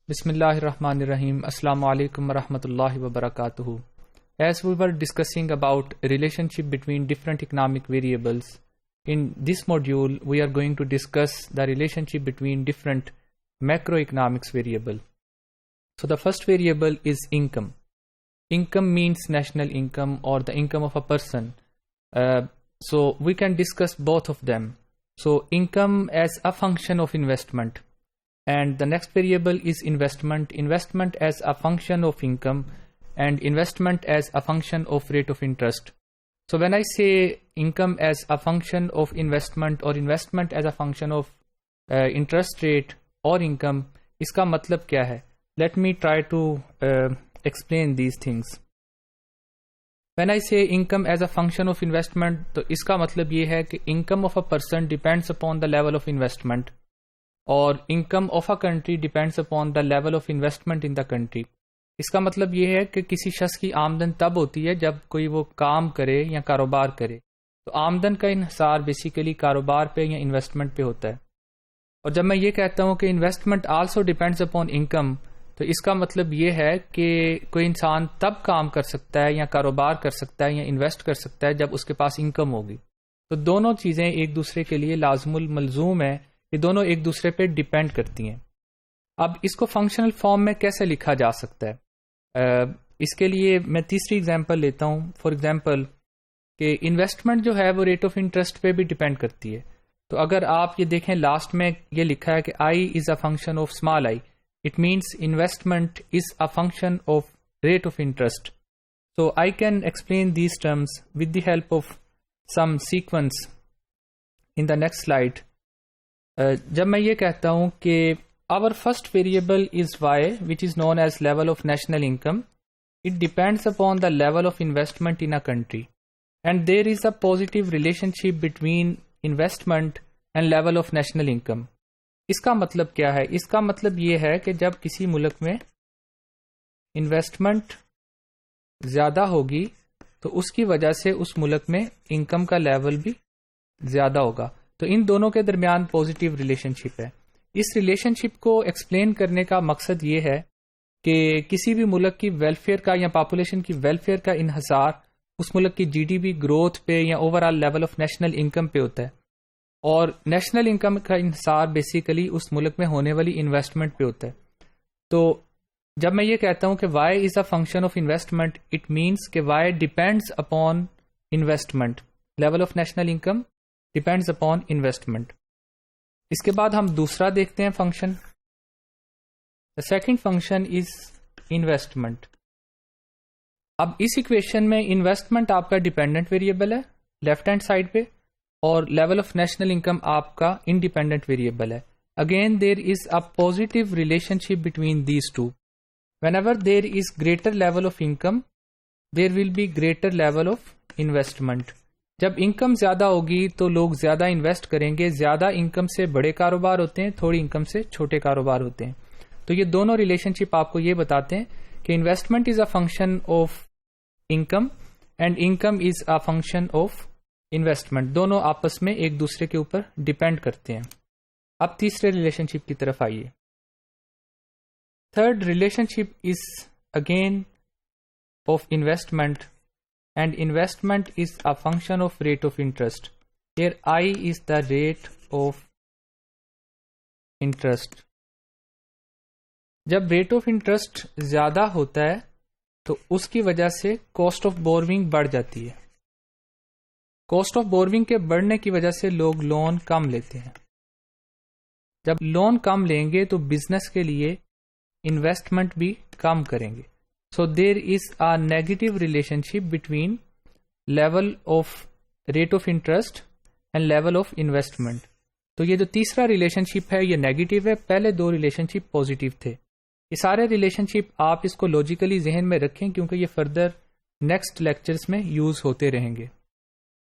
Bismillahirrahmanirrahim. Assalamu alaikum wa rahmatullahi wa barakatuhu. As we were discussing about relationship between different economic variables, in this module we are going to discuss the relationship between different macroeconomics variables. So the first variable is income. Income means national income or the income of a person. So we can discuss both of them. So income as a function of investment. And the next variable is investment. Investment as a function of income and investment as a function of rate of interest. So when I say income as a function of investment or investment as a function of interest rate or income, iska matlab kya hai? Let me try to explain these things. When I say income as a function of investment, to iska matlab ye hai ki income of a person depends upon the level of investment. اور income of a country depends upon the level of investment in the country. اس کا مطلب یہ ہے کہ کسی شخص کی آمدن تب ہوتی ہے جب کوئی وہ کام کرے یا کاروبار کرے. تو آمدن کا انحصار بیسیکلی کاروبار پہ یا انویسٹمنٹ پہ ہوتا ہے. اور جب میں یہ کہتا ہوں کہ investment also depends upon income, تو اس کا مطلب یہ ہے کہ کوئی انسان تب کام کر سکتا ہے یا کاروبار کر سکتا ہے یا انویسٹ کر سکتا ہے جب اس کے پاس انکم ہوگی. تو دونوں چیزیں ایک دوسرے کے لیے لازم الملزوم ہیں، یہ دونوں ایک دوسرے پہ ڈیپینڈ کرتی ہیں. اب اس کو فنکشنل فارم میں کیسے لکھا جا سکتا ہے؟ اس کے لیے میں تیسری اگزامپل لیتا ہوں. فار ایگزامپل کہ انویسٹمنٹ جو ہے وہ ریٹ آف انٹرسٹ پہ بھی ڈیپینڈ کرتی ہے. تو اگر آپ یہ دیکھیں لاسٹ میں یہ لکھا ہے کہ I is a function of small I, it means investment is a function of rate of interest. So I can explain these terms with the help of some sequence in the next slide. جب میں یہ کہتا ہوں کہ our first variable is y, which is known as level of national income, it depends upon the level of investment in a country, and there is a positive relationship between investment and level of national income. اس کا مطلب کیا ہے؟ اس کا مطلب یہ ہے کہ جب کسی ملک میں انویسٹمنٹ زیادہ ہوگی تو اس کی وجہ سے اس ملک میں انکم کا لیول بھی زیادہ ہوگا. تو ان دونوں کے درمیان پازیٹیو ریلیشن شپ ہے. اس ریلیشن شپ کو ایکسپلین کرنے کا مقصد یہ ہے کہ کسی بھی ملک کی ویلفیئر کا یا پاپولیشن کی ویلفیئر کا انحصار اس ملک کی جی ڈی پی گروتھ پہ یا over all level of national income پہ ہوتا ہے، اور نیشنل انکم کا انحصار بیسیکلی اس ملک میں ہونے والی انویسٹمنٹ پہ ہوتا ہے. تو جب میں یہ کہتا ہوں کہ Y is a function of investment, it means کہ Y depends upon investment. Level of national income depends upon investment. اس کے بعد ہم دوسرا دیکھتے ہیں function. The second function is investment. اب اس ایکویشن میں انویسٹمنٹ آپ کا ڈیپینڈنٹ ویریبل ہے لیفٹ ہینڈ سائڈ پہ، اور لیول آف نیشنل انکم آپ کا انڈیپینڈنٹ ویریبل ہے. Again there is a positive relationship between these two. Whenever there is greater level of income there will be greater level of investment. جب income زیادہ ہوگی تو لوگ زیادہ invest کریں گے. زیادہ انکم سے بڑے کاروبار ہوتے ہیں، تھوڑی انکم سے چھوٹے کاروبار ہوتے ہیں. تو یہ دونوں ریلیشن شپ آپ کو یہ بتاتے ہیں کہ investment is a function of income and income is a function of investment. دونوں آپس میں ایک دوسرے کے اوپر ڈیپینڈ کرتے ہیں. اب تیسرے ریلیشن شپ کی طرف آئیے. Third relation ship is again of investment, and investment is a function of rate of interest. Here I is the rate of interest. جب ریٹ آف انٹرسٹ زیادہ ہوتا ہے تو اس کی وجہ سے کاسٹ آف بورونگ بڑھ جاتی ہے. کاسٹ آف بورونگ کے بڑھنے کی وجہ سے لوگ لون کم لیتے ہیں. جب لون کم لیں گے تو بزنس کے لیے انویسٹمنٹ بھی کم کریں گے. So there is a negative relationship between level of rate of interest and level of investment. تو یہ جو تیسرا ریلیشن شپ ہے یہ نیگیٹو ہے. پہلے دو ریلیشن شپ پازیٹیو تھے. یہ سارے ریلیشن شپ آپ اس کو لاجیکلی ذہن میں رکھیں کیونکہ یہ فردر نیکسٹ لیکچرز میں یوز ہوتے رہیں گے.